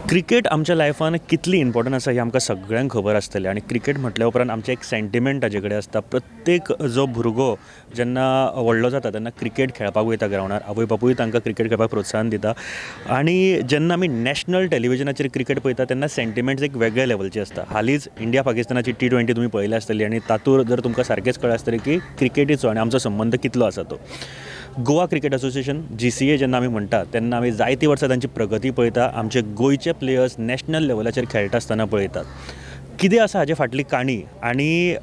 Cricket आमच्या लायफान कितली इम्पॉर्टंट आसा हे आमकां सगळ्यांक खबर आसतलें आनी क्रिकेट म्हटल्या उपरांत आमचें एक सेंटिमेंट ताजे कडेन आसता. प्रत्येक जो भुरगो जेन्ना व्हडलो जाता तेन्ना क्रिकेट खेळपाक वयता ग्रावंडार. आवय बापूय तांकां क्रिकेट खेळपाक प्रोत्साहन दिता आनी जेन्ना आमी नॅशनल टॅलिविजनाचेर क्रिकेट पळयता तेन्ना सेंटिमेंट्स एक वेगळे लेवलचे आसता. हालींच इंडिया पाकिस्तानाची T20 तुमी पळयली आसतली आनी तातूंत जर तुमकां सारकेंच कळ्ळें आसतलें की क्रिकेटीचो आनी आमचो संबंद कितलो आसा तो. गोवा क्रिकेट असोसिएशन GCA जेन्ना आमी म्हणटा तेन्ना आमी जायतीं वर्सां तांची प्रगती पळयता. आमचे गोंयचे प्लेयर्स नॅशनल लेवलाचेर खेळटा आसतना पळयतात. कितें आसा हाजे फाटली काणी आनी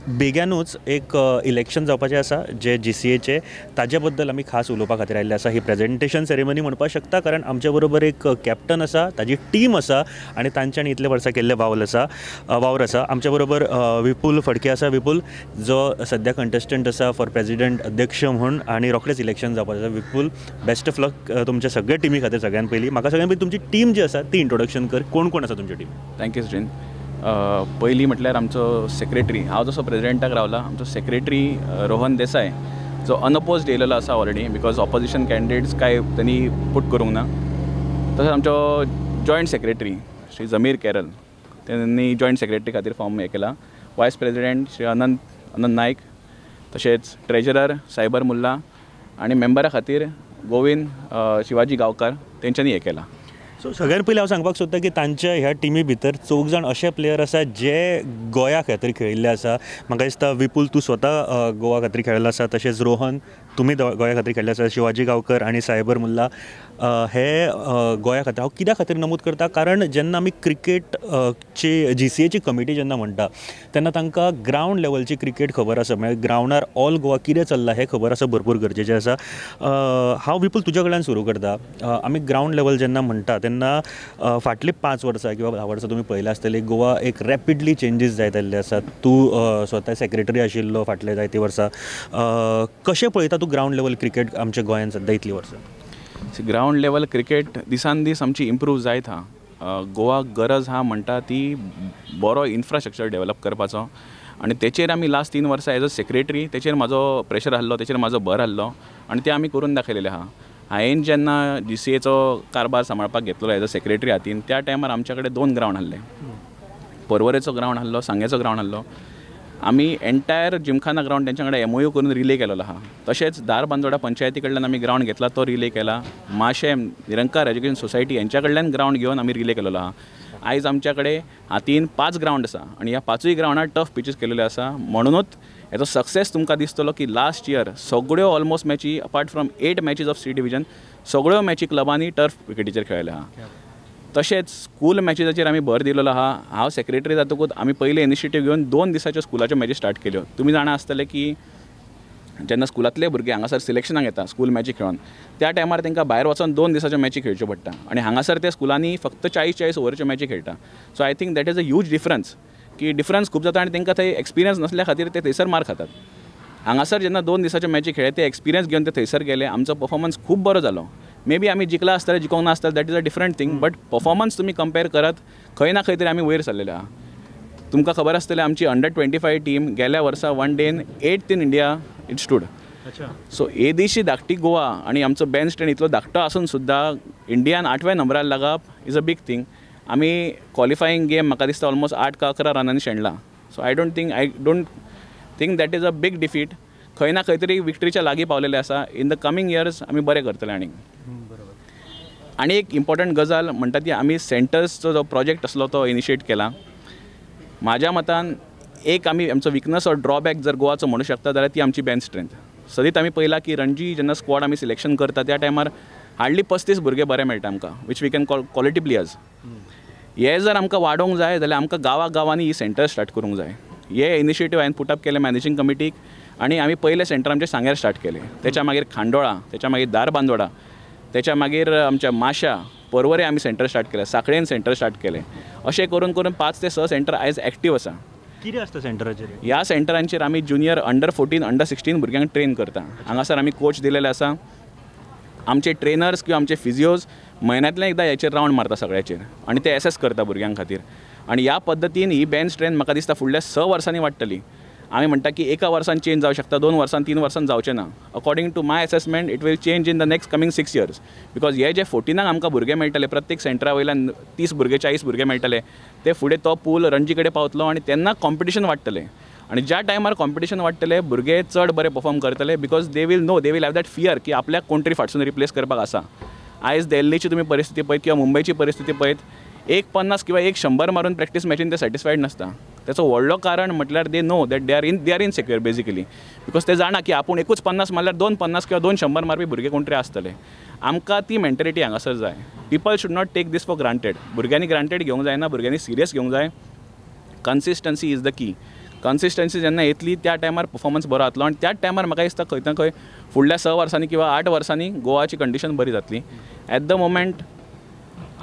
बेग्यानूच एक इलेक्शन जावपाचें आसा जे GCAचे ताजे बद्दल आमी खास उलोवपा खातीर आयिल्ले आसा. ही प्रेजेंटेशन सेरेमनी म्हणपाक शकता कारण आमचे बरोबर एक कॅप्टन आसा, ताजी टीम आसा आनी तांच्यांनी इतले वर्सां केल्ले वावर आसा. आमच्या बरोबर विपुल फडके आसा. विपुल जो सद्या कंटेस्टंट आसा फॉर प्रेसिडेंट अध्यक्ष म्हणून आनी रोखडेंच इलेक्शन जावपाचें आसा. विपुल बेस्ट ऑफ लक तुमच्या सगळ्या टिमी खातीर. सगळ्यान पयलीं म्हाका सगळ्यान पयलीं तुमची टीम जी आसा ती इंट्रोडक्शन कर. कोण कोण आसा तुमची टीम? थँक्यू सचिन. पयलीं म्हटल्यार आमचो सेक्रेटरी, हांव जसो प्रेसिडेंटाक रावला, आमचो सेक्रेटरी रोहन देसाय जो अनअपोज्ड येयलेलो आसा ऑलरेडी बिकॉज ऑपोजिशन कॅन्डिडेट्स काय त्यांनी पूट करूंक ना. तसोच आमचो जॉयंट सेक्रेटरी श्री जमीर केरल त्यांनी जॉयंट सेक्रेटरी खातीर फॉर्म हे केला. वायस प्रेसिडेंट श्री अनंत नायक, तशेंच ट्रेजरर सायबर मुल्ला आनी मेंबरा खातीर गोविंद शिवाजी गांवकार तेंच्यांनी हे केला. सो सगळ्यान पयलीं हांव सांगपाक सोदतां की तांच्या ह्या टिमी भितर 4 जाण अशे प्लेयर आसा जे गोंया खातीर खेळिल्ले आसा. म्हाका दिसता विपुल तूं स्वता गोवा खातीर खेळिल्लो आसा, तशेंच रोहन तुमी गोंया खातीर खेळिल्ले आसा, शिवाजी गांवकर आनी सायबर मुल्ला हे गोंया खातीर. हांव कित्या खातीर नमूद करता कारण जेन्ना आमी क्रिकेटची GCAची कमिटी जेन्ना म्हणटा तेन्ना तांकां ग्रावंड लेवलची क्रिकेट खबर आसा. म्हणजे ग्रावंडार ऑल गोवा कितें चल्लां हें खबर आसा भरपूर गरजेचें आसा. हांव विपुल तुज्या कडल्यान सुरू करता. आमी ग्रावंड लेवल जेन्ना म्हणटा तेन्ना फाटलीं 5 वर्सां किंवा 10 वर्सां तुमी पळयला आसतली गोवा एक रॅपिडली चेंजीस जायत आयिल्ले आसात. तूं स्वता सेक्रेटरी आशिल्लो फाटले जायतीं वर्सां. कशें पळयता तूं ग्रावंड लेवल क्रिकेट आमच्या गोंयांत सद्या इतलीं वर्सां? ग्रावंड लेवल क्रिकेट दिसान दीस आमची इम्प्रूव जायत आहा. गोवा गरज हा म्हणटा ती बरो इन्फ्रास्ट्रक्चर डेवलप करपाचो आनी तेचेर आमी लास्ट 3 वर्सां एज अ सेक्रेटरी तेचेर म्हाजो प्रेशर आहलो, तेचेर म्हाजो भर आहलो आनी ते आमी करून दाखयलेले आहा. हांवें जेन्ना GCAचो कारभार सांबाळपाक घेतलो एज अ सेक्रेटरी हातीन त्या टायमार आमच्या कडेन 2 ग्रावंड आहले. पर्वरेचो ग्रावंड आहलो, सांगेचो ग्रावंड आहलो. आमी एंटायर जिमखाना ग्रावंड तेंच्या कडेन MOU करून रिले केलेलो आहा. तशेंच दारबांदोडा पंचायती कडल्यान आमी ग्रावंड घेतला, तो रिले केला. माशें निरंकार एज्युकेशन सोसायटी यांच्या कडल्यान ग्रावंड घेवन आमी रिले केलेलो आहा. आयज आमच्या कडेन हातीन 5 ग्रावंड आसा आनी ह्या 5य ग्रावंडार टफ पिचीस केलेले आसा. म्हणूनच हेचो सक्सेस तुमकां दिसतलो की लास्ट इयर सगळ्यो ऑलमोस्ट मॅची apart from 8 matches of C division सगळ्यो मॅची क्लबांनी टर्फ विकेटीचेर खेळले आहा. तशेंच स्कूल मॅचीसाचेर आमी भर दिलेलो आहा. हांव सेक्रेटरी जातकूच आमी पयले इनिशिएटीव घेवन 2 दिसाच्यो स्कुलाच्यो मॅची स्टार्ट केल्यो. तुमी जाणा आसतले की जेन्ना स्कुलांतले भुरगे हांगासर सिलेक्शनाक येता स्कूल मॅची खेळून त्या टायमार तांकां भायर वचून 2 दिसाच्यो मॅची खेळच्यो पडटा आनी हांगासर ते स्कुलांनी फक्त 40 ओव्हरच्यो मॅची खेळटा. So I think that is a huge difference की डिफरन्स खूब जाता आनी तांकां थंय एक्सपिरियन्स नसल्या खातीर ते थंयसर मार खातात. हांगासर जेन्ना 2 दिसाच्यो मॅची खेळ्ळे ते एक्सपिरियन्स घेवन ते थंयसर गेले. आमचो परफॉर्मन्स खूब बरो जालो. मे बी आमी जिखला आसतले जिखोंक ना आसतले that is a different thing but performance तुमी कंपेर करत खंय ना खंय तरी आमी वयर सरलेले आहा. तुमकां खबर आसतलें आमची अंडर-25 टीम गेल्या वर्सा 1 then 8th in India it stood. So हे दिशी धाकटी गोवा आनी आमचो बेंच स्ट्रेंथ इतलो धाकटो आसून सुद्दां इंडियान 8व्या नंबरार लागप इज अ बीग थिंग. आमी क्वॉलिफायींग गेम म्हाका दिसता ऑलमोस्ट 8 का 11 रनांनी शेणला. So I don't think that is a big defeat. खंय ना खंय तरी विक्टरीच्या लागीं पावलेले आसा. इन द कमींग इयर्स आमी बरें करतले. आनी एक इम्पॉर्टंट गजाल म्हणटा ती आमी सेंटर्सचो जो प्रोजेक्ट आसलो तो इनिशिएट केला. म्हाज्या मतान एक आमी आमचो विकनस ऑर ड्रॉबॅक जर गोवाचो म्हणू शकता जाल्यार ती आमची बेंच स्ट्रेंथ. सदीत आमी पळयला की रणजी जेन्ना स्क्वॉड आमी सिलेक्शन करता त्या टायमार हार्डली 35 भुरगे बरे मेळटा आमकां वीच we can call quality players. हे जर आमकां वाडोवंक जाय जाल्यार आमकां गांवांनी ही सेंटर स्टार्ट करूंक जाय. हे इनिशिएटीव हांवें पुटअप केले मॅनेजींग कमिटीक आनी आमी पयले सेंटर आमचे सांगेर स्टार्ट केले. त्याच्या मागीर खांडोळा, त्याच्या मागीर दारबांदोडा, त्याच्या मागीर आमच्या माशा पर्वरे आमी सेंटर स्टार्ट केले, सांखळेन सेंटर स्टार्ट केले. अशें करून 5 ते 6 सेंटर आयज एक्टीव आसा. कितें आसता सेंटराचेर? ह्या सेंटरांचेर आमी ज्युनियर अंडर-14 अंडर-16 भुरग्यांक ट्रेन करता. हांगासर आमी कोच दिलेले आसा. आमचे ट्रेनर्स किंवा आमचे फिजिओज म्हयन्यांतल्यान एकदां हेचेर रावंड मारता सगळ्याचेर आनी ते एसेस करता भुरग्यां खातीर. आनी ह्या पद्दतीन ही बेंच स्ट्रेंथ म्हाका दिसता फुडल्या 6 वर्सांनी वाडटली. आमी म्हणटा की एका वर्सान चेंज जावं शकता, 2 वर्सान 3 वर्सान जावचें ना. According to my assessment it will change in the next coming 6 years. Because हे जे 14 आमकां भुरगे मेळटले, प्रत्येक सेंटरा वयल्यान 30 भुरगे 40 भुरगे मेळटले, ते फुडें तो पूल रणजी कडेन पावतलो आनी तेन्ना कॉम्पिटिशन वाडटलें. आणि ज्या टायमार कॉम्पिटिशन वाडटले भुरगे चड बरे परफॉर्म करतले, because they will have that fear की आपल्याक कोण तरी फाटसून रिप्लेस करपाक आसा. आयज दिल्लीची तुमी परिस्थिती पळयत किंवा मुंबयची परिस्थिती पळयत, 150 किंवा 100 मारून प्रॅक्टीस मॅचीन ते सॅटिस्फायड नासता. त्याचं व्हडलो कारण म्हटल्यार they know that they are insecure basically, because ते जाणा की आपूण एकूच 50 मारल्यार 250 किंवा 200 मारपी भुरगे कोण तरी आसतले. आमकां ती मेंटेलिटी हांगासर जाय. People should not take this for granted. भुरग्यांनी ग्रांटेड घेवंक जायना, भुरग्यांनी सिरियस घेवंक जाय. Consistency is the key. Consistency जेन्ना येतली त्या टायमार परफॉर्मन्स बरो जातलो आनी त्याच टायमार म्हाका दिसता खंय ना खंय फुडल्या 6 वर्सांनी किंवा 8 वर्सांनी गोवाची कंडिशन बरी जातली. ॲट द मोमेंट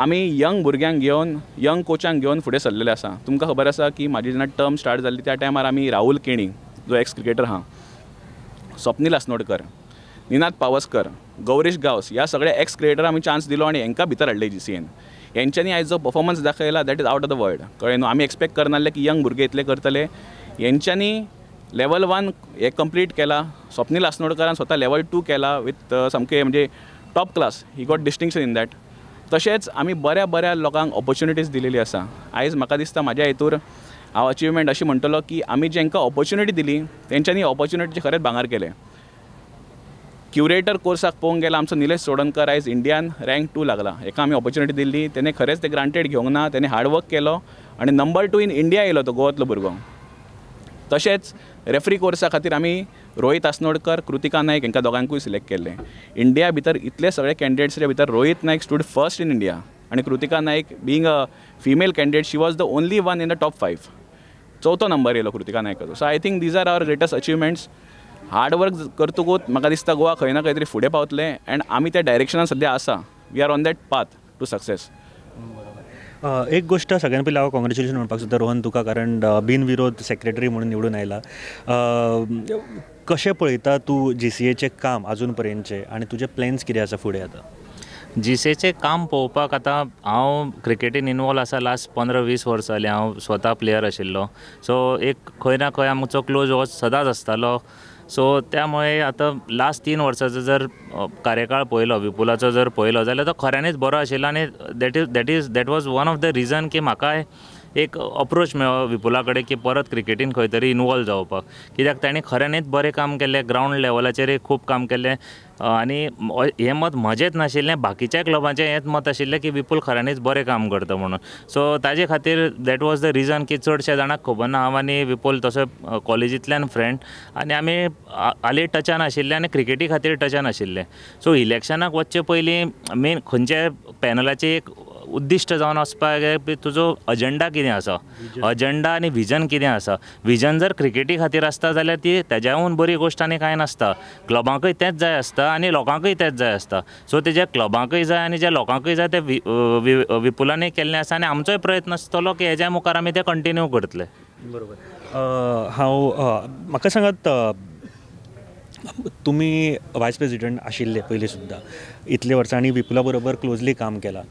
आमी यंग भुरग्यांक घेवन यंग कोचांक घेवन फुडें सरलेले आसा. तुमकां खबर आसा की म्हाजी जेन्ना टर्म स्टार्ट जाल्ली त्या टायमार आमी राहुल केणी जो एक्स क्रिकेटर आहा, स्वप्नील आसनोडकर, निनाद पावसकर, गौरीश गावस ह्या सगळ्या एक्स क्रिकेटरांक आमी चान्स दिलो आनी हेंकां भितर हाडले GCAन. हेंच्यांनी आयज जो परफॉर्मन्स दाखयला that is out of the world. कळ्ळें न्हू. आमी एक्सपेक्ट करनासले की यंग भुरगे इतले करतले. हेंच्यांनी लेवल 1 हे कंप्लीट केला. स्वप्नील आसनोडकरान स्वता लेवल 2 केला विथ सामकें म्हणजे top class. He got distinction in that. तशेंच आमी बऱ्या बऱ्या लोकांक ऑपॉर्च्युनिटीज दिलेली आसा. आयज म्हाका दिसता म्हाज्या हितूर हांव अचिवमेंट अशी म्हणटलो की आमी जेंकां ऑपॉर्च्युनिटी दिली तेंच्यांनी ऑपॉर्च्युनिटीचे खरेंच भांगर केले. क्युरेटर कोर्साक पळोवंक गेला आमचो निलेश सोडणकर आयज इंडियान रँक 2 लागला. हेका आमी ऑपॉर्च्युनिटी दिल्ली, तेणें खरेंच ते ग्रांटेड घेवंक ना, तेणें हार्डवर्क केलो आनी नंबर 2 इन इंडिया येयलो तो गोवांतलो भुरगो. तशेंच रेफ्री कोर्सा खातीर आमी रोहित आसनोडकर, कृतिका नायक हेंकां दोगांकूय सिलेक्ट केल्ले. इंडिया भितर इतले सगळे कॅन्डिडेट्सच्या भितर Rohit Nayak stood first in India आनी Kritika Nayak being a female candidate she was the only one in the top 5. 4थो नंबर येयलो कृतिका नायकाचो. So I think these are our greatest achievements. Hard work करतकूच म्हाका दिसता गोवा खंय ना खंय तरी फुडें पावतले अँड आमी त्या डायरेक्शनान सद्या आसा. We are on that path to success. एक गोष्ट सगळ्यां पयलीं हांव कॉंग्रॅच्युलेशन म्हणपाक सोदता रोहन तुका, कारण बिनविरोध सेक्रेटरी म्हणून निवडून आयला. कशें पळयता तूं GCAचें काम अजून पर्यंतचें आनी तुजे प्लॅन्स कितें आसा फुडें आतां? GCAचें काम पळोवपाक आतां हांव क्रिकेटीन इनवॉल्व आसा लास्ट 15-20 वर्सां जालीं. हांव स्वता प्लेयर आशिल्लो, सो एक खंय ना खंय आमचो क्लोज वॉच सदांच आसतालो. सो त्यामुळे आतां लास्ट 3 वर्सांचो जर कार्यकाळ पळयलो, विपुलाचो जर पळयलो जाल्यार तो खऱ्यांनीच बरो आशिल्लो आनी that was one of the region की म्हाका एक अप्रोच मेळ्ळो विपुला कडेन की परत क्रिकेटीन खंय तरी इनवॉल्व जावपाक. कित्याक ताणें खऱ्यांनीच बरें काम केल्लें, ग्रावंड लेवलाचेर खूब काम केल्लें आनी हें मत म्हजेंच नाशिल्लें, बाकीच्या क्लबाचें हेंच मत आशिल्लें की विपुल खऱ्यांनीच बरें काम करता म्हणून. सो ताजे खातीर दॅट वॉज द रिजन की चडशे जाणांक खबर ना हांव आनी विपुल तसो कॉलेजींतल्यान फ्रेंड आनी आमी हालीं टचान आशिल्ले आनी क्रिकेटी खातीर टचान आशिल्ले. सो इलेक्शनाक वचचे पयलीं मेन खंयच्या पॅनलाचें एक उद्दिश्ट जावन वचपाक जाय तुजो अजेंडा कितें आसा, अजेंडा आनी विजन कितें आसा. विजन जर क्रिकेटी खातीर आसता जाल्यार ती तेज्याहून बरी गोश्ट आनी कांय नासता. क्लबांकय तेंच जाय आसता आनी लोकांकय तेंच जाय आसता. सो तेज्या क्लबांकय जाय आनी ज्या लोकांकय जाय ते विपुलानूय केल्लें आसा आनी आमचोय प्रयत्न आसतलो की हेज्या मुखार आमी ते कंटिन्यू करतले. बरोबर. म्हाका सांगात, तुमी वायस प्रेसिडेंट आशिल्ले पयलीं सुद्दां इतले वर्सां आनी विपुला बरोबर क्लोजली काम केलां.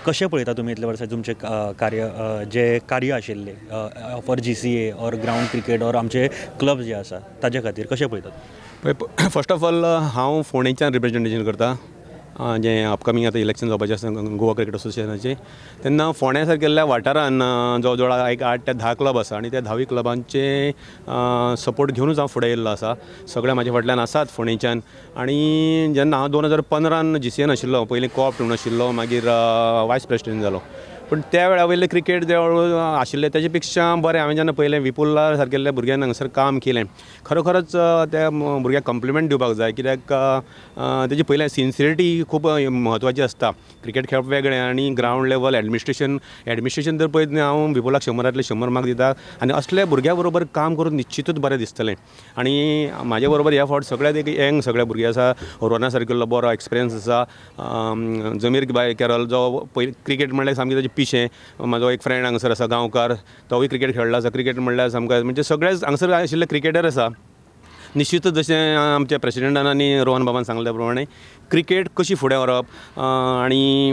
कशें पळयता तुमी इतले वर्सां तुमचें कार्य आशिल्लें for GCA or ground cricket or आमचे क्लब जे आसा ताजे खातीर कशें पळयतात? फर्स्ट ऑफ ऑल हांव फोंडेच्यान रिप्रेजेंटेशन करता जें अपकमींग आतां इलेक्शन जावपाचें आसा गोवा क्रिकेट असोसिएशनाचें. तेन्ना फोंड्या सारकेल्ल्या वाठारान जवळ जवळ एक 8 ते 10 क्लब आसा आनी त्या 10 क्लबांचे सपोर्ट घेवनूच हांव फुडें येयल्लो आसा. सगळे म्हाजे फाटल्यान आसात फोंडेच्यान. आनी जेन्ना हांव 2015 GCAन आशिल्लो, पयलीं कोऑप म्हणून आशिल्लो, मागीर वायस प्रेसिडेंट जालो. पूण त्या वेळा वयलें क्रिकेट जे आशिल्लें तेजे पेक्षा बरें हांवें जेन्ना पयलें विपुला सारकेल्ल्या भुरग्यान हांगासर काम केलें, खरोखरच त्या भुरग्याक कॉम्प्लिमेंट दिवपाक जाय. कित्याक तेजी पयलें सिन्सिरिटी खूब म्हत्वाची आसता. क्रिकेट खेळप वेगळें आनी ग्रावंड लेवल एडमिनिस्ट्रेशन जर पळयत हांव विपुलाक 100 मार्क दिता आनी असल्या भुरग्या बरोबर काम करून निश्चितूच बरें दिसतलें. आनी म्हाजे बरोबर ह्या फावट सगळ्यात एक यंग सगळे भुरगे आसा. रोना सारकेल्लो बरो एक्सपिरियन्स आसा. जमीर केरल जो पयलीं क्रिकेट म्हणल्यार सामकें ताजें पिशें. म्हाजो एक फ्रेंड हांगासर आसा गांवकार, तोय क्रिकेट खेळ्ळा आसा. क्रिकेट म्हणल्यार सामकें म्हणजे सगळेच हांगासर आशिल्ले क्रिकेटर आसा. निश्चितूच जशें आमच्या प्रेसिडेंटान आनी रोहन बाबान सांगले त्या प्रमाणे क्रिकेट कशी फुडें व्हरप आनी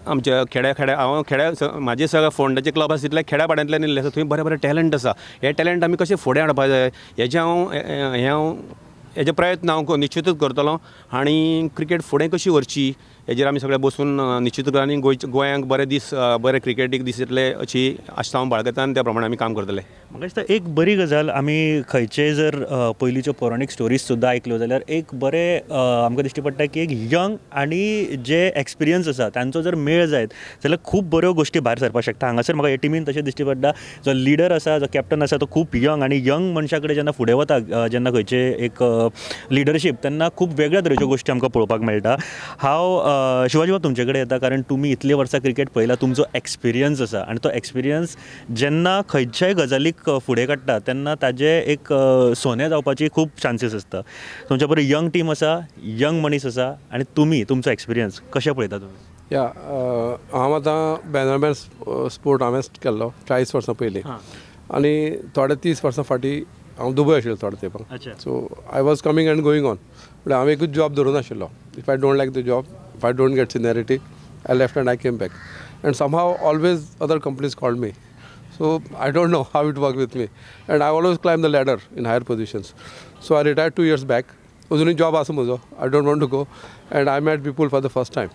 आमच्या हांव म्हाजे सगळे फोंडाचे क्लब आसा तितले खेड्या पाड्यांतल्यान येयल्ले आसा. थंय बरें बरें टॅलंट आसा. हे टॅलंट आमी कशें फुडें हाडपा जाय हेजे प्रयत्न हांव निश्चितूच करतलों. आनी क्रिकेट फुडें कशी व्हरची हेजेर आमी सगळे बसून निश्चित करून आनी गोंयांक बरे क्रिकेटीक दीस येतले अशी आस्त हांव बाळगतां आनी त्या प्रमाणे आमी काम करतले. म्हाका दिसता एक बरी गजाल आमी खंयचेय जर पयलींच्यो पौराणीक स्टोरीज सुद्दां आयक्ल्यो जाल्यार एक बरें आमकां दिश्टी पडटा की एक यंग आनी जे एक्सपिरियन्स आसा तांचो जर मेळ जायत जाल्यार खूब बऱ्यो गोश्टी भायर सरपाक शकता. हांगासर म्हाका हे टिमीन तशें दिश्टी पडटा जो लिडर आसा जो कॅप्टन आसा तो खूब यंग आनी यंग मनशा कडेन जेन्ना फुडें वता जेन्ना खंयचे एक लिडरशीप तेन्ना खूब वेगळ्या तरेच्यो गोश्टी आमकां पळोवपाक मेळटा. हांव शिवाजी बाब तुमचे कडेन येता कारण तुमी इतले वर्सां क्रिकेट पळयला तुमचो एक्सपिरियन्स आसा आनी तो एक्सपिरियन्स जेन्ना खंयच्याय गजालीक फुडें काडटा तेन्ना ताजे एक सोने जावपाची खूब चान्सीस आसता. तुमच्या बरोबर यंग टीम आसा यंग मनीस आसा आनी तुमी तुमचो एक्सपिरियन्स कशें पळयता तुमी? या हांव आतां बॅनरमॅन स्पोर्ट हांवें केल्लो 40 वर्सां पयलीं आनी थोडे 30 वर्सां फाटीं हांव दुबय आशिल्लो थोडे तेंपाक. So I was coming and going on. But हांवें एकूच जॉब धरून नाशिल्लो. If I don't like the job, if I don't get seniority, I left and I came back. And somehow always other companies called me. So I don't know how it worked with me, and I always climbed the ladder in higher positions. So I retired 2 years back. Uzuni job asa mujo. I don't want to go, and I met people for the first time.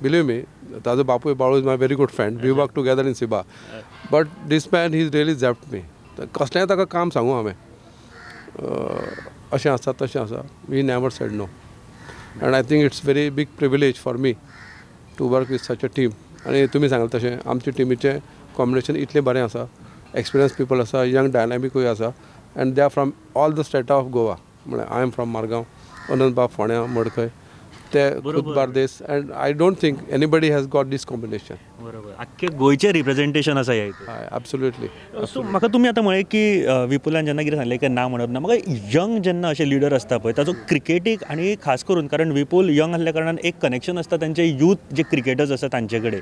Believe me, Tazo Bapu Balu is my very good friend. We work together in Siba. But this man, he's really zapped me. कसलें ताका काम सांगू हांवें अशें आसा तशें आसा. We never said no, and I think it's very big privilege for me to work with such a team. आनी तुमी सांगले तशें आमचे टिमीचें कॉम्बिनेशन इतलें बरें आसा. एक्सपिरियन्स पीपल आसा, यंग डायनॅमिकूय आसा, and they are from all the state of Goa. म्हळ्यार I am from Margao, Anant बाब फोंड्या, मडकय, ते खुद Bardez, and I don't think anybody has got this combination. बरोबर आख्खे गोंयचें रिप्रेझेंटेशन आसा ह्या हितून. हय, एब्सोल्युटली. सो म्हाका तुमी आतां म्हळें की विपुलान जेन्ना कितें सांगलें की ना म्हणप ना, म्हाका यंग जेन्ना अशे लिडर आसता पळय ताचो क्रिकेटीक आनी खास करून कारण विपुल यंग आसल्या कारणान एक कनेक्शन आसता तांचे यूथ जे क्रिकेटर्स आसा तांचे कडेन.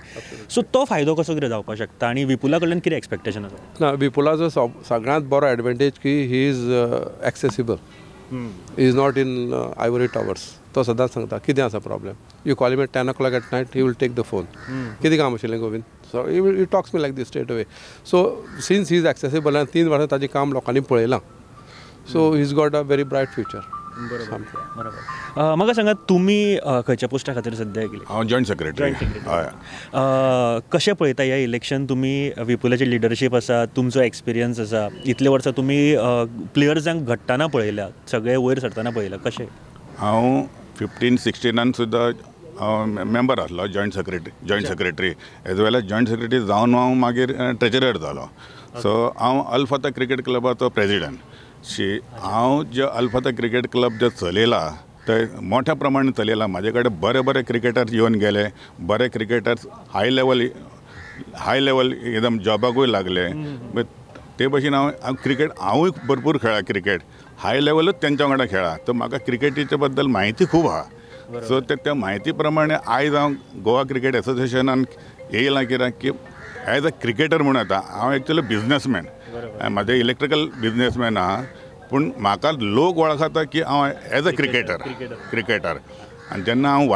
सो तो फायदो कसो कितें जावपाक शकता आनी विपुला कडल्यान कितें एक्सपेक्टेशन आसा? ना, विपुलाचो सगळ्यांत बरो एडवांटेज की he is accessible. He is not in ivory towers. तो सदांच सांगता कितें आसा problem. You call him at 10 o'clock at night, he will take the phone. कितें काम आशिल्लें Govind? So he talks me like this straight away. So since he is accessible and 3 वर्सां ताजें काम लोकांनी पळयलां, so he's got a very bright future. बरोबर. म्हाका सांगात तुमी खंयच्या पोस्टा खातीर सद्या गेली? हांव जॉयंट सेक्रेटरी. हय. कशें पळयता ह्या इलेक्शन? तुमी विपुलाची लिडरशीप आसा, तुमचो एक्सपिरियन्स आसा, इतले वर्सां तुमी प्लेयर्सांक घडटाना पळयल्या, सगळे वयर सरतना पळयल्या, कशें? हांव 15-16 सुद्दां हांव मेंबर आसलो जॉयंट सेक्रेटरी एज वेल एज जॉयंट सेक्रेटरी जावन हांव मागीर ट्रेजरर जालो. सो हांव अल्फाता क्रिकेट क्लबाचो प्रेजिडंट. हांव जे अल्फाता क्रिकेट क्लब जे चलयला ते मोठ्या प्रमाणान चलयला. म्हाजे कडेन बरे बरे क्रिकेटर्स येवन गेले. बरे क्रिकेटर्स हाय लेवल एकदम जॉबाकूय लागले. ते भशेन हांव क्रिकेट हांवूय भरपूर खेळ्ळा. क्रिकेट हाय लेवलूच तेंच्या वांगडा खेळ्ळा. तर म्हाका क्रिकेटीच्या बद्दल म्हायती खूब आहा. सो त्या म्हायती प्रमाणे आयज हांव गोवा क्रिकेट एसोसिएशनान येयलां कित्याक की एज अ क्रिकेटर म्हणून येता. हांव एक्चुअली बिजनसमॅन. म्हाजें इलेक्ट्रिकल बिजनसमॅन आहा, पूण म्हाका लोक वळखता की हांव एज अ क्रिकेटर. आनी जेन्ना हांव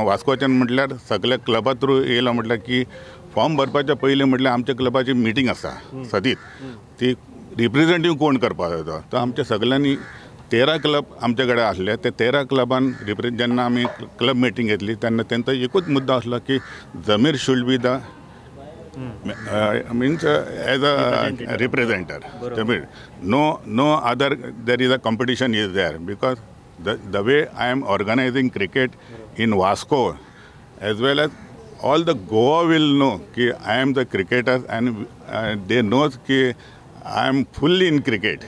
वास्कोच्यान म्हटल्यार सगळ्या क्लबा थ्रू येयलो म्हटल्यार की फॉर्म भरपाच्या पयलीं म्हटल्यार आमच्या क्लबाची मिटींग आसा सदीत. ती रिप्रेझेंटेटीव कोण करपाक जाता. तर आमच्या सगळ्यांनी 13 क्लब आमचे कडेन आसले. ते 13 क्लबान जेन्ना आमी क्लब मिटींग घेतली तेन्ना तेंचो एकूच मुद्दो आसलो की Zameer should be the means as a representative. Jabir, no other there is a competition is there because the way I am organizing cricket in Vasco as well as all the Goa will know कि I am the cricketer and they knows कि I am fully in cricket.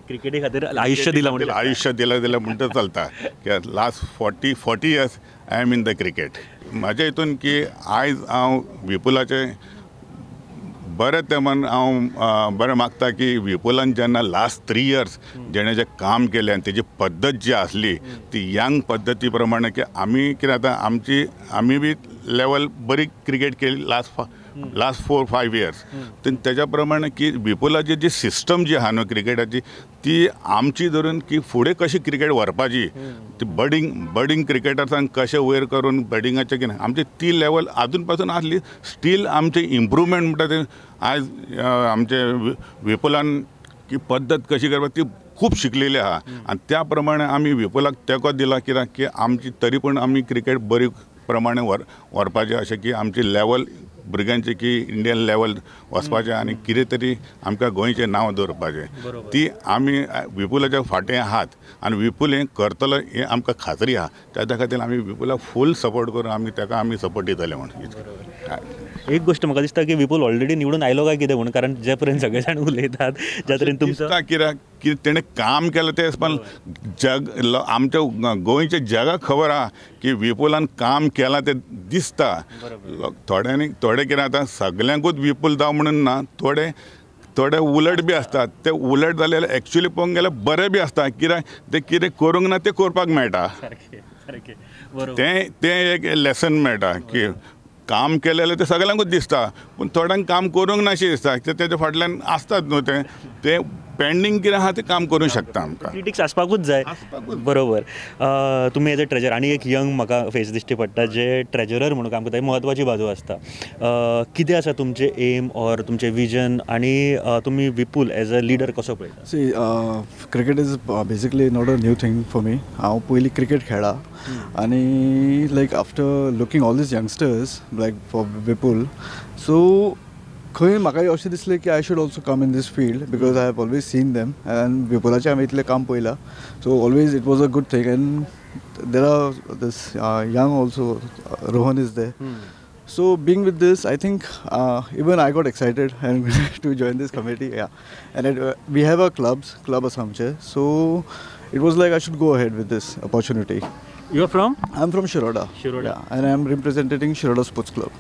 क्रिकेटी खातीर आयुष्य दिला म्हणटा चलता कि last 40 years I am in the cricket. म्हाज्या हितून की आयज हांव विपुलाचे बरे तेमान हांव बरें मागता की विपुलान जेन्ना लास्ट 3 years जेणें जें काम केलें आनी तेजी पद्दत जी आसली ती यंग पद्दती प्रमाणे की आमी कितें जाता आमी बी लेवल बरी क्रिकेट केली लास्ट लास्ट 4-5 इयर्स. त्याच्या प्रमाणे की विपुलाची जी सिस्टम जी आहा न्हू क्रिकेटाची ती आमची धरून की फुडें कशी क्रिकेट व्हरपाची ती बडिंग क्रिकेटर्सांक कशें वयर करून बडिंगाचें कितें आमची ती लेवल आजून पासून आसली. स्टील आमचे इम्प्रुवमेंट म्हणटा ते आज आमचे विपुलान की पद्दत कशी करपाक ती खूब शिकलेली आहा आनी त्या प्रमाणे आमी विपुलाक तेंको दिला कित्याक की आमची तरी पूण आमी क्रिकेट बरी प्रमाणे व्हरपाचें अशें की आमची लेवल भुरग्यांची की इंडियन लेवल वचपाचें आनी कितें तरी आमकां गोंयचें नांव दवरपाचें ती आमी विपुलाच्या फाटीं आहात आनी विपुल हें करतलो हें आमकां खात्री आहा. त्या खातीर आमी विपुलाक फूल सपोर्ट करून आमी ताका आमी सपोर्ट दितले म्हणून. एक गोष्ट म्हाका दिसता की विपुल ऑलरेडी निवडून आयलो काय कितें म्हणून, कारण जे पर्यंत सगळे जाण उलयतात ज्या तरेन तुमचं कित्याक की तेणें काम केलें तें पण जग आमच्या गोंयच्या जगाक खबर आहा की विपुलान काम केलां तें दिसता. थोडे कितें जाता सगल्यांकूच विपुल जावं म्हणून ना, थोडे उलट बी असतात. ते उलट जाले जाल्यार एक्चुली पळोवंक गेल्यार बरें बी आसता कित्याक ते कितें करूंक ना तें करपाक मेळटा. तें एक लेसन मेळटा की काम केलें जाल्यार तें सगल्यांकूच दिसता पूण थोड्यांक काम करूंक नाशें दिसता. तेच्या फाटल्यान आसतात न्हू ते पेंडींग कितें आहा तें काम करूंक शकता. आमकां क्रिटिक्स आसपाकूच जाय. बरोबर. तुमी एज अ ट्रेजर आनी एक यंग म्हाका फेस दिश्टी पडटा जे ट्रेजरर म्हणून काम करता, म्हत्वाची बाजू आसता. कितें आसा तुमचें एम ऑर तुमचें विजन आनी तुमी विपुल एज अ लिडर कसो पळयता? See cricket is basically not a new thing for me. हांव पयलीं क्रिकेट खेळ्ळा आनी like after looking all these youngsters like for Vipul so खंय म्हाका अशें दिसलें की I should also come in these field because I have always seen them and विपुलाचें हांवें इतलें काम पळयलां so always it was a good thing and there are this young also Rohan is there. So being with this, I think even I got excited and to join this committee. Yeah, and we have our club Assamche. So it was like I should go ahead with this opportunity. You're from? I'm from Shiroda. Yeah, and I'm representing Shiroda Sports Club.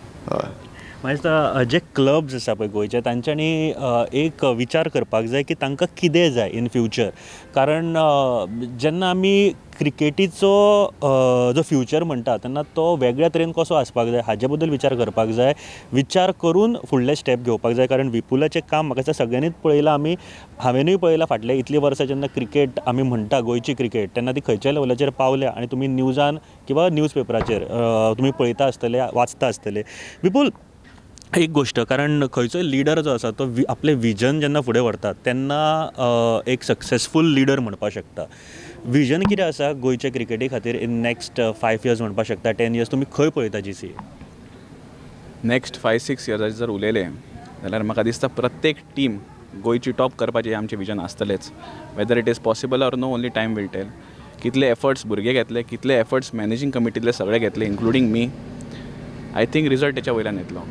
म्हाका दिसता जे clubs आसा पळय गोंयचे तांच्यांनी एक विचार करपाक जाय की तांकां कितें जाय इन फ्युचर. कारण जेन्ना आमी क्रिकेटीचो जो फ्युचर म्हणटा तेन्ना तो वेगळ्या तरेन कसो आसपाक जाय हाचे बद्दल विचार करपाक जाय. विचार करून फुडले स्टेप घेवपाक जाय. कारण विपुलाचें काम म्हाका दिसता सगळ्यांनीच पळयलां. हांवेनूय पळयलां फाटले इतलीं वर्सां जेन्ना क्रिकेट आमी म्हणटा गोंयची क्रिकेट तेन्ना ती खंयच्या लेवलाचेर पावल्या आनी तुमी न्यूजान किंवा न्यूज पेपराचेर तुमी पळयता आसतले वाचता आसतले. विपुल एक गोष्ट, कारण खंयचोय लिडर जो आसा तो आपलें विजन जेन्ना फुडें व्हरता तेन्ना एक सक्सेसफूल लिडर म्हणपाक शकता. विजन कितें आसा गोंयच्या क्रिकेटी खातीर इन नेक्स्ट 5 इयर्स म्हणपाक शकता, 10 इयर्स तुमी खंय पळयता GCA? नेक्स्ट 5-6 इयर्साचे जर उलयलें जाल्यार म्हाका दिसता प्रत्येक टीम गोंयची टॉप करपाचें आमचें विजन आसतलेंच. Whether it is possible or no only time will tell. कितले एफर्ट्स भुरगे घेतले, कितले एफर्ट्स मॅनेजींग कमिटीतले सगळे घेतले including me. I think result तेच्या वयल्यान येतलो.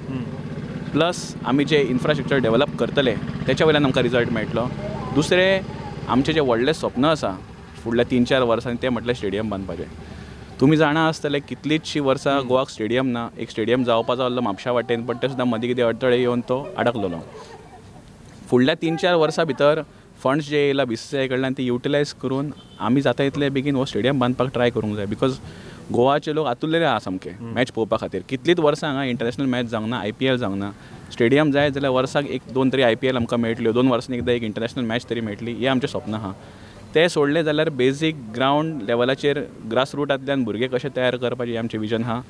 प्लस आमी जे इन्फ्रास्ट्रक्चर डेवलप करतले तेच्या वयल्यान आमकां रिजल्ट मेळटलो. दुसरें आमचें जें व्हडलें स्वप्न आसा फुडल्या 3-4 वर्सांनी तें म्हटल्यार स्टेडियम बांदपाचें. तुमी जाणा आसतले कितलींचशीं वर्सां गोवाक स्टेडियम ना. एक स्टेडियम जावपाचो आसलो म्हापशा वाटेन पण ते सुद्दां मदीं कितें अडथळे येवन तो आडकलोलो. फुडल्या 3-4 वर्सां भितर फंड्स जे येयला BCCI कडल्यान ते युटिलायज करून आमी जाता इतले बेगीन हो स्टेडियम बांदपाक ट्राय करूंक जाय. बिकॉज गोवाचे लोक आतुरलेले आहा सामके मॅच पळोवपा खातीर. कितलींच वर्सां हांगा इंटरनॅशनल मॅच जावंक ना, IPL जावंक ना. स्टेडियम जाय जाल्यार वर्साक 1-2 तरी IPL आमकां मेळटल्यो, 2 वर्सांनी एकदां एक इंटरनॅशनल मॅच तरी मेळटली. हें आमचें स्वप्न आहा. ते सोडलें जाल्यार बेजीक ग्रावंड लेवलाचेर ग्रासरूटांतल्यान भुरगे कशे तयार करपाचें हें आमचें विजन आहा.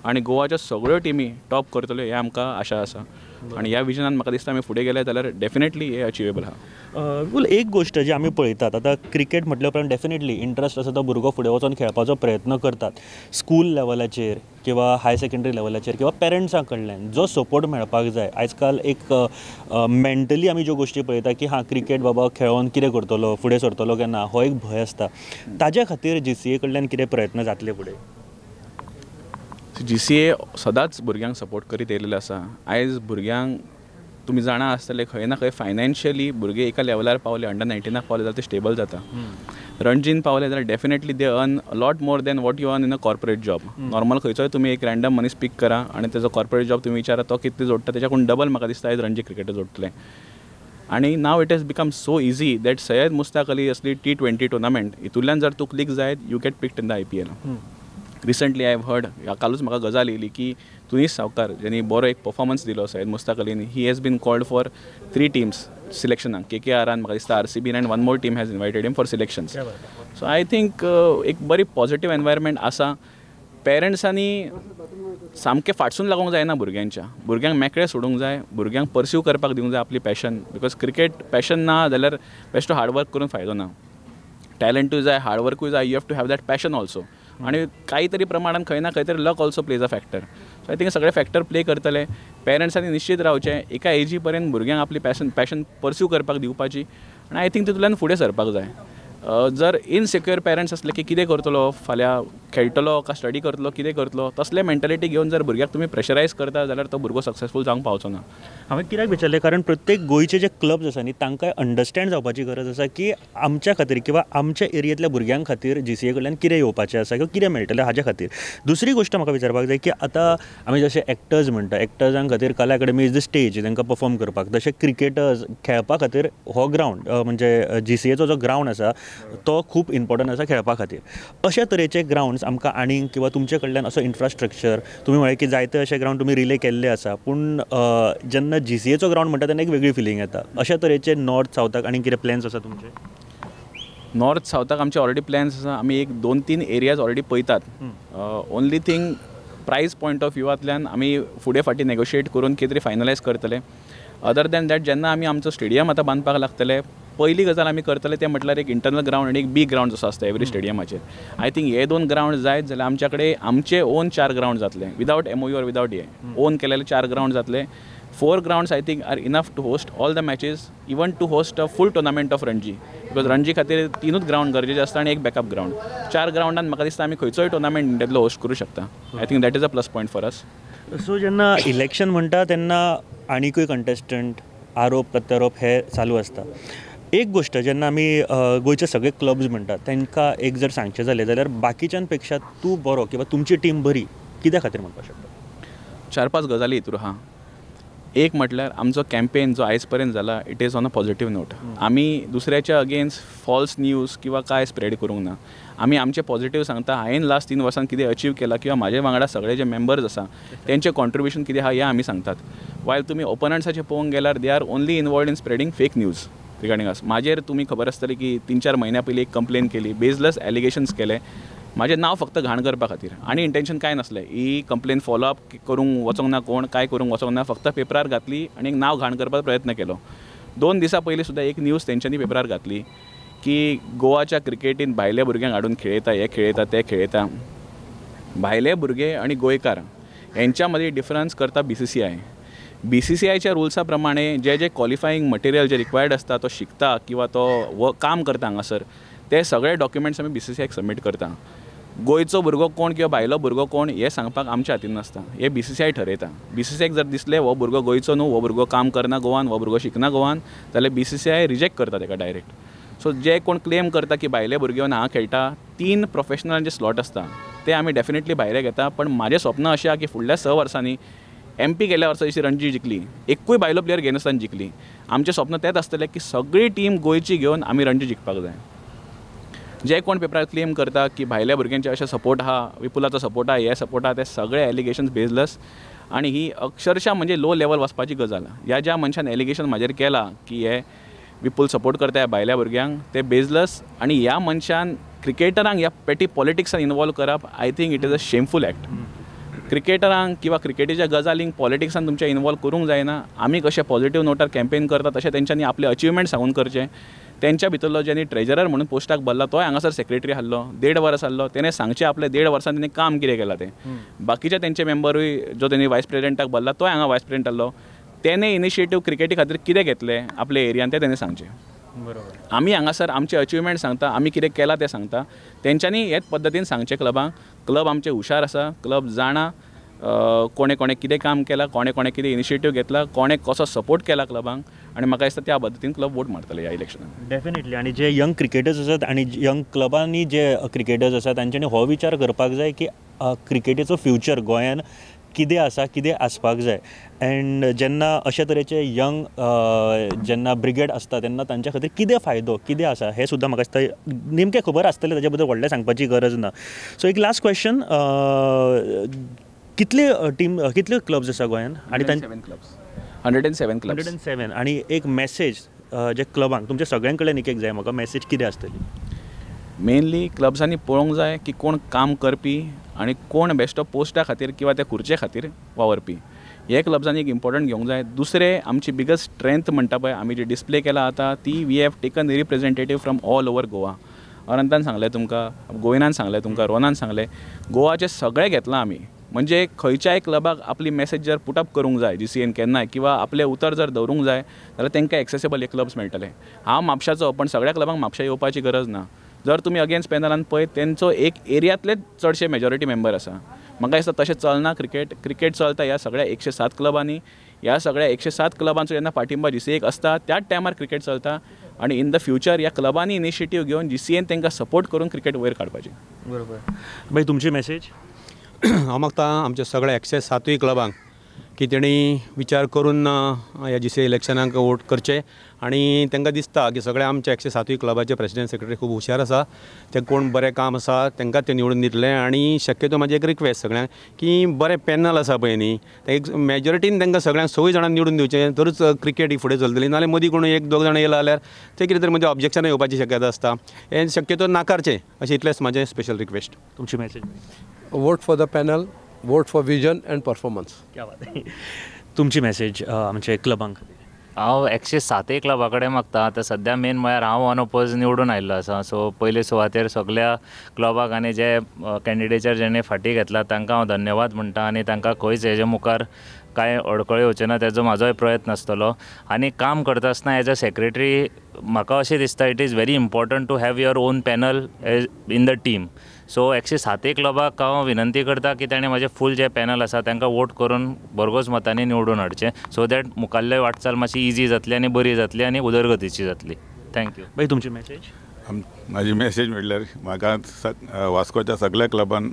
आनी गोवाच्या सगळ्यो टीमी टॉप करतल्यो हें आमकां आशा आसा. आनी ह्या विजनान म्हाका दिसता आमी फुडें गेले जाल्यार डेफिनेटली हें अचिवेबल आहा. बिलकुल. एक गोश्ट जी आमी पळयतात आतां क्रिकेट म्हटल्या उपरांत डेफिनेटली इंट्रस्ट आसा तो भुरगो फुडें वचून खेळपाचो प्रयत्न करतात. स्कूल लेवलाचेर किंवा हाय सेकंडरी लेवलाचेर किंवा पेरंट्सां कडल्यान जो सपोर्ट मेळपाक जाय. आयज काल एक मेंटली आमी ज्यो गोश्टी पळयता की क्रिकेट बाबा खेळोन कितें करतलो, फुडें सरतलो केन्ना, हो एक भंय आसता. ताज्या खातीर GCA कडल्यान कितें प्रयत्न जातले फुडें? GCA सदांच भुरग्यांक सपोर्ट करीत येयलेलो आसा. आयज भुरग्यांक तुमी जाणा आसतले खंय ना खंय फायनान्शियली भुरगे एका लेवलार पावले, अंडर 19 पावले जाल्यार ते स्टेबल जाता. रणजीन पावले जाल्यार definitely they earn lot more than what you earn in a corporate job. Normal खंयचोय तुमी एक रँडम मनीस पीक करा आनी तेजो कॉर्पोरेट जॉब तुमी विचारा तो कितले जोडटा तेच्याकून डबल म्हाका दिसता आयज रणजी क्रिकेट जोडटले. आनी नाव it has become so easy that Syed Mushtaq Ali असली T20 टुर्नामेंट हितूंतल्यान जर तूं क्लिक जायत you get picked in the IPL. Recently I heard कालूच म्हाका गजाल येयली की तुनीश सावकार जेणी बरो एक परफॉर्मन्स दिलो सैयद मुश्ताक अलीन he has been called for 3 teams सिलेक्शनाक KKRान म्हाका दिसता RCB and 1 more team has invited him for selections. So I think एक बरी पॉझिटिव्ह एनवायरमेंट आसा. पेरंट्सांनी सामकें फाटसून लागूंक जायना भुरग्यांक मेकळे सोडूंक जाय, भुरग्यांक परस्यू करपाक दिवंक जाय आपली पॅशन. बिकॉज क्रिकेट पॅशन ना जाल्यार बेश्टो हार्डवर्क करून फायदो ना. टॅलंटूय जाय, हार्डवर्कूय जाय, you have to have that passion also. आणि काही तरी प्रमाणात खंय ना खंय तरी luck also plays a factor. So I think सगळे फॅक्टर प्ले करतले. पेरंट्सांनी निश्चित रावचें, एका एजी पर्यंत भुरग्यांक आपली पॅशन परस्यू करपाक दिवपाची. आनी आय थिंक तितूंतल्यान फुडें सरपाक जाय. जर इनसिक्युअर पेरंट्स असले की कितें करतलो, फाल्यां खेळटलो का स्टडी करतलो, कितें करतलो, तसले मेंटेलिटी घेवन जर भुरग्याक तुमी प्रेशरायज करता जाल्यार तो भुरगो सक्सेसफूल जावंक पावचो ना. हांवें कित्याक विचारलें कारण प्रत्येक गोंयचे जे क्लब्स आसा न्ही तांकां अंडरस्टँड जावपाची गरज आसा की आमच्या खातीर किंवा आमच्या एरियेंतल्या भुरग्यां खातीर GCA कडल्यान कितें येवपाचें आसा किंवा कितें मेळटलें हाजे खातीर. दुसरी गोश्ट म्हाका विचारपाक जाय की आतां आमी जशे एक्टर्स म्हणटा, एक्टर्सां खातीर कला अकॅडमी इज द स्टेज तांकां परफॉर्म करपाक. तशे क्रिकेटर्स खेळपा खातीर हो ग्रावंड म्हणजे GCAचो जो ग्रावंड आसा तो खूब इम्पॉर्टंट आसा खेळपा खातीर. अशा तरेचे ग्रावंड्स आमकां आनीक किंवा तुमचे कडल्यान असो इन्फ्रास्ट्रक्चर तुमी म्हळें की जायते अशे ग्रावंड तुमी रिले केल्ले आसा, पूण जेन्ना GCAचो ग्रावंड म्हणटा तेन्ना एक वेगळी फिलींग येता. अशा तरेचे नॉर्थ सावथाक आनीक कितें प्लॅन्स आसा तुमचे? नॉर्थ सावथाक आमचे ऑलरेडी प्लॅन्स आसा. आमी एक 2-3 एरियाज ऑलरेडी पळयतात. ओन्ली थींग प्रायस पॉयंट ऑफ व्ह्यूवांतल्यान आमी फुडें फाटीं नेगोशिएट करून कितें तरी फायनलायज करतले. अदर दॅन दॅट जेन्ना आमी आमचो स्टेडियम आतां बांदपाक लागतले, पयली गजाल आमी करतले ते म्हटल्यार एक इंटरनल ग्रावंड आनी एक बी ग्रावंड असो आसता एवरी स्टेडियमाचेर. आय थिंक हे 2 ग्रावंड जायत जाल्यार आमच्या कडेन आमचे ओन 4 ग्रावंड जातले without MOU or without own केलेले 4 ग्रावंड जातले. 4 grounds I think are enough to host all the matches, even to host a full tournament of Ranji. Because Ranji खातीर 3च ग्रावंड गरजेचे आसता आनी एक बॅकअप ग्रावंड. 4 ग्रावंडान म्हाका दिसता आमी खंयचोय टुर्नामेंट इंडियांतलो होस्ट करूं शकता. I think that is a plus point for us. So जेन्ना इलेक्शन म्हणटा तेन्ना आनीकूय कंटेस्टंट आरोप प्रत्यारोप हे चालू आसता. एक गोश्ट जेन्ना आमी गोंयचे सगळे क्लब्स म्हणटात तांकां एक जर सांगचें जालें जाल्यार बाकीच्यां पेक्षा तूं बरो किंवा तुमची टीम बरी कित्या खातीर म्हणपाक शकता? 4-5 गजाली हितूर आहा. एक म्हटल्यार आमचो कॅम्पेन जो आयज पर्यंत जाला it is on a positive note. आमी दुसऱ्याच्या अगेन्स्ट फॉल्स न्यूज किंवा काय स्प्रेड करूंक ना. आमी आमचें पॉझिटिव्ह सांगता. हांवें लास्ट 3 वर्सान कितें अचीव केलां किंवा म्हाजे वांगडा सगळे जे मेंबर्स आसा तेंचें कॉन्ट्रिब्युशन कितें आहा हें आमी सांगतात. वायल तुमी ओपनंट्साचें पळोवंक गेल्यार they are only involved in spreading fake news regarding us. म्हाजेर तुमी खबर आसतली की 3-4 म्हयन्या पयलीं एक कंप्लेन केली, बेजलेस एलिगेशन्स केले म्हाजें नांव फक्त घाण करपा खातीर. आनी इंटेंशन काय नासलें. ही कंप्लेन फॉलोअप करूंक वचोंक ना, कोण काय करूंक वचोंक ना, फक्त पेपरार घातली आनी एक नांव घाण करपाचो प्रयत्न केलो. 2 दिसां पयलीं सुद्दां एक न्यूज तेंच्यांनी पेपरार घातली की गोवाच्या क्रिकेटीन भायल्या भुरग्यांक हाडून खेळयता, हे खेळयता, ते खेळयता. भायले भुरगे आनी गोंयकार हेंच्या मदीं डिफरन्स करता BCCIच्या रुल्सा प्रमाणे जे क्वॉलिफायींग मटेरियल जे रिक्वायर्ड आसता तो शिकता किंवा तो काम करता हांगासर ते सगळे डॉक्युमेंट्स आमी BCCIक सबमीट करता. गोंयचो भुरगो कोण किंवा भायलो भुरगो कोण हें सांगपाक आमच्या हातीन नासता. हे BCCI ठरयता. BCCIक जर दिसलें हो भुरगो गोंयचो न्हू, हो भुरगो काम करना गोवान, हो भुरगो शिकना गोवान, जाल्यार BCCI रिजेक्ट करता ताका डायरेक्ट. सो जे कोण क्लेम करता की भायले भुरगे हांगा खेळटा 3 प्रोफेशनलांचे स्लॉट आसता ते आमी डेफिनेटली भायले घेता. पण म्हाजें स्वप्न अशें आहा की फुडल्या 6 वर्सांनी MP गेल्या वर्सा जशी रणजी जिखली, एकूय भायलो प्लेयर घेनासतना जिखली. आमचें स्वप्न तेंच आसतलें की सगळी टीम गोंयची घेवन आमी रणजी जिखपाक जाय. जे कोण पेपरार क्लेम करता की भायल्या भुरग्यांचे अशें सपोर्ट आहा, विपुलाचो सपोर्ट आहा, हे सपोर्ट आहा, ते सगळे एलिगेशन्स बेजलस. आनी ही अक्षरशः म्हणजे लो लेवल वचपाची गजाल. ज्या मनशान एलिगेशन म्हाजेर केलां की हे विपुल सपोर्ट करता भायल्या भुरग्यांक ते बेजलस. आनी ह्या मनशान क्रिकेटरांक ह्या पेटी पॉलिटिक्सान इनवॉल्व करप I think it is a shameful act. क्रिकेटरांक किंवा क्रिकेटीच्या गजालींक पॉलिटिक्सान तुमच्या इनवॉल्व करूंक जायना. आमी कशे पॉझिटिव्ह नोटार कॅम्पेन करता तशें तेंच्यांनी आपले अचिवमेंट सांगून करचें. तेंच्या भितरलो ज्यांनी ट्रेजरर म्हणून पोस्टाक भरला तोय हांगासर सेक्रेटरी आहलो 1.5 वर्स आहलो. तेणें सांगचें आपले 1.5 वर्सान तेणें काम कितें केलां तें. बाकीचे तेंचे मेंबरूय जो तेणी वायस प्रेसिडेंटाक भरला तोय हांगा वायस प्रेसिडेंट आहलो. तेणें इनिशिएटीव क्रिकेटी खातीर कितें घेतलें आपल्या एरियान तें तेणें सांगचें. बरोबर. आमी हांगासर आमचे अचिवमेंट सांगता, आमी कितें केलां तें सांगता. तेंच्यांनी हेच पद्दतीन सांगचें क्लबांक. क्लब आमचे हुशार आसा, क्लब जाणा कोणे कोणे कितें काम केलां, कोणे कोणे कितें इनिशिएटीव घेतला, कोणे कसो सपोर्ट केला क्लबांक. आनी म्हाका दिसता त्या पद्दतीन क्लब वोट मारतले ह्या इलेक्शनाक. डेफिनेटली. आनी जे यंग क्रिकेटर्स आसात आनी यंग क्लबांनी जे क्रिकेटर्स आसात तांच्यांनी हो विचार करपाक जाय की क्रिकेटीचो फ्युचर गोंयान कितें आसा कितें आसपाक जाय एंड जेन्ना अशा तरेचे यंग जेन्ना ब्रिगेड आसता तेन्ना तांच्या खातीर कितें फायदो कितें आसा हें सुद्दां म्हाका दिसता नेमकें खबर आसतलें ताचे बद्दल व्हडलें सांगपाची गरज ना. सो एक लास्ट क्वेश्चन, कितले क्लब्स आसा गोंयांत आनी 107 क्लब्स 107 आनी एक मॅसेज जे क्लबांक तुमच्या सगळ्यां कडल्यान एक जाय म्हाका मॅसेज कितें आसतली? मेनली क्लब्सांनी पळोवंक जाय की कोण काम करपी आनी कोण बेश्टो पोस्टा खातीर किंवा त्या खुर्चे खातीर वावरपी हे क्लब्सांनी एक इम्पॉर्टंट घेवंक जाय. दुसरें आमची बिगस्ट स्ट्रेंथ म्हणटा पळय आमी जी डिस्प्ले केला आतां ती we have taken representative from all over Goa. अनंतान सांगलें तुमकां, गोविंदान सांगलें तुमकां, रोनान सांगलें, गोवाचे सगळे घेतलां आमी. म्हणजे खंयच्याय क्लबाक आपली मॅसेज जर पुटअप करूंक जाय GCAन केन्नाय किंवा आपले उतर जर दवरूंक जाय जाल्यार तांकां एक्सेसिबल एक क्लब्स मेळटले. हांव म्हापशाचो पण सगळ्या क्लबांक म्हापशा येवपाची गरज ना. जर तुमी अगेन्स्ट पॅनलान पळयत तेंचो एक एरियांतलेच चडशे मेजॉरिटी मेंबर आसा. म्हाका दिसता तशें चलना क्रिकेट चलता ह्या सगळ्या 107 क्लबांनी. ह्या सगळ्या 107 क्लबांचो जेन्ना पाठिंबा GCAक आसता त्याच टायमार क्रिकेट चलता आनी इन द फ्युचर ह्या क्लबांनी इनिशिएटीव घेवन GCAन तांकां सपोर्ट करून क्रिकेट वयर काडपाची. बरोबर. भाई तुमची मॅसेज? हांव मागता आमच्या सगळ्या 107 क्लबांक की तेणी विचार करून ह्या GCA इलेक्शनाक वोट करचे आनी तांकां दिसता की सगळे आमच्या 107 क्लबाचे प्रेसिडेंट सेक्रेटरी खूब हुशार आसा, ते कोण बरें काम आसा तांकां ते निवडून दितले. आनी शक्यतो म्हाजी एक रिक्वेस्ट सगळ्यांक की बरें पॅनल आसा पळय न्ही ते एक मेजॉरिटीन तांकां सगळ्यांक 6 जाणांक निवडून दिवचें, तरच क्रिकेट ही फुडें चलतली. नाल्यार मदीं कोण 1-2 जाणां येयला जाल्यार ते कितें तरी मदीं ऑब्जेक्शन येवपाची शक्यता आसता. हें शक्यतो नाकारचें अशें इतलेंच म्हाजें स्पेशल रिक्वेस्ट. तुमची message? Vote for the panel, vote for vision and performance. क्या बात आहे. तुमची मॅसेज आमच्या क्लबांक? हांव 107 क्लबा कडेन मागता. आतां सद्या मेन म्हळ्यार हांव अनओपोज निवडून आयिल्लो आसा. सो पयले सुवातेर सगळ्या क्लबाक आनी जे कॅन्डिडेचर जेणे फाटी घेतला तांकां हांव धन्यवाद म्हणटा आनी तांकां खंयच हेजे मुखार कांय अडखळी येवचे ना तेजो म्हाजोय प्रयत्न आसतलो. आनी काम करता आसतना एज अ सेक्रेटरी म्हाका अशें दिसता it is very important to have your own panel in the team. So 107 क्लबाक हांव विनंती करता की ताणें म्हाजें फूल जे पॅनल आसा तांकां वोट करून भरघोस मतांनी निवडून हाडचें सो दॅट मुखाल्ले वाटचाल मातशी इजी जातली आनी बरी जातली आनी उदरगतीची जातली. थँक्यू. भाई तुमची मॅसेज? म्हाजी मॅसेज म्हणल्यार म्हाका वास्कोच्या सगळ्या क्लबान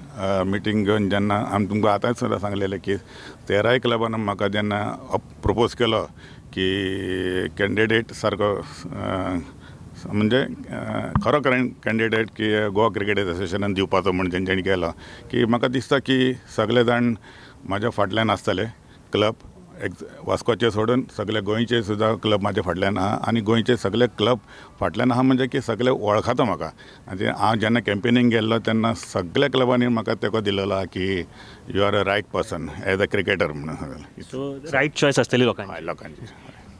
मिटींग घेवन जेन्ना आमी तुमकां आतांच सुद्दां सांगलेलें की 13 क्लबान म्हाका जेन्ना प्रपोज केलो की कॅन्डिडेट सारको म्हणजे खरो कॅन्डिडेट की गोवा क्रिकेट एसोसिएशनान दिवपाचो म्हण तेंच्यांनी केलो की म्हाका दिसता की सगळे जाण म्हाज्या फाटल्यान आसतले. क्लब वास्कोचे सोडून सगळे गोंयचे सुद्दां क्लब म्हाज्या फाटल्यान आहा आनी गोंयचे सगळे क्लब फाटल्यान आहा म्हणजे की सगळे वळखता म्हाका. आनी हांव जेन्ना कॅम्पेनींग गेल्लो तेन्ना सगळ्या क्लबांनी म्हाका तेको दिलेलो आहा की you are a right person as a cricketer म्हणून. सो रायट चॉयस आसतली लोकांची.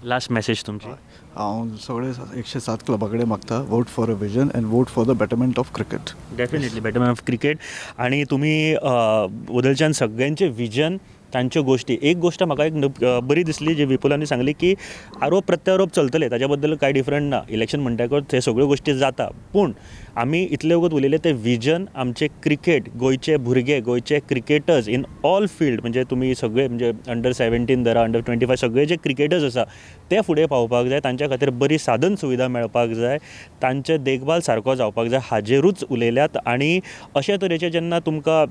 लास्ट मॅसेज तुमची? हांव सगळे 107 क्लबा कडेन मागता vote for a vision and vote for the betterment of cricket. Definitely betterment of cricket. आनी तुमी उदलच्यान सगळ्यांचे विजन तांच्यो गोश्टी एक गोश्ट म्हाका एक बरी दिसली जी विपुलांनी सांगली की आरोप प्रत्यारोप चलतले ताच्या बद्दल कांय डिफरंट ना. इलेक्शन म्हणटकच ते सगळ्यो गोश्टी जाता पूण आमी इतले वगत उलयले ते विजन आमचे क्रिकेट गोंयचे भुरगे गोंयचे क्रिकेटर्स इन ऑल फील्ड म्हणजे तुमी सगळे म्हणजे अंडर 17 धरा अंडर 25 सगळे जे क्रिकेटर्स आसा ते फुडें पावपाक जाय. तांच्या खातीर बरी साधन सुविधा मेळपाक जाय. तांचे देखभाल सारको जावपाक जाय हाजेरूच उलयल्यात. आनी अशे तरेचे जेन्ना तुमकां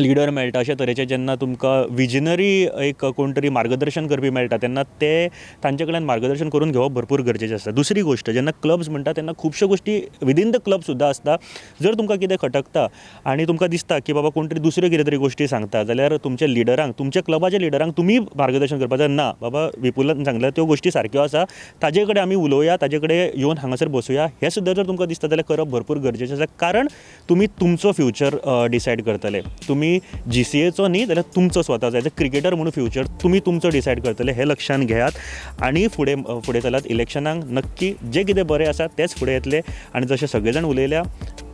लिडर मेळटा अशे तरेचे जेन्ना तुमकां विजनरी एक कोण तरी मार्गदर्शन करपी मेळटा तेन्ना ते तांचे कडल्यान मार्गदर्शन करून घेवप भरपूर गरजेचें आसता. दुसरी गोश्ट जेन्ना क्लब्स म्हणटा तेन्ना खुबश्यो गोश्टी विदीन द क्लब सुद्दां आसता. जर तुमकां कितें खटकता आनी तुमकां दिसता की बाबा कोण तरी दुसऱ्यो कितें तरी गोश्टी सांगता जाल्यार तुमच्या लिडरांक तुमच्या क्लबाच्या लिडरांक तुमी मार्गदर्शन करपाचें ना बाबा विपुलान सांगल्या त्यो गोश्टी सारक्यो आसा ताजे कडेन आमी उलोवया ताजे कडेन येवन हांगासर बसुया हें सुद्दां जर तुमकां दिसता जाल्यार करप भरपूर गरजेचें आसा. कारण तुमी तुमचो फ्युचर डिसायड करतले. तुमी GCAचो न्ही जाल्यार तुमचो स्वताचो एज अ क्रिकेटर म्हणून फ्युचर तुमी तुमचो डिसायड करतले हें लक्षांत घेयात आनी फुडें चलात. इलेक्शनाक नक्की जें कितें बरें आसा तेंच फुडें येतलें. आनी जशें सगळे जाण उलयल्या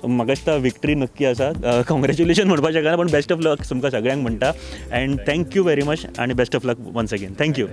म्हाका दिसता विक्ट्री नक्की आसा. कॉंग्रेच्युलेशन म्हणपाक शकना पण बेस्ट ऑफ लक तुमकां सगळ्यांक म्हणटा. अँड थँक्यू व्हेरी मच आनी best of luck once again. Thank you.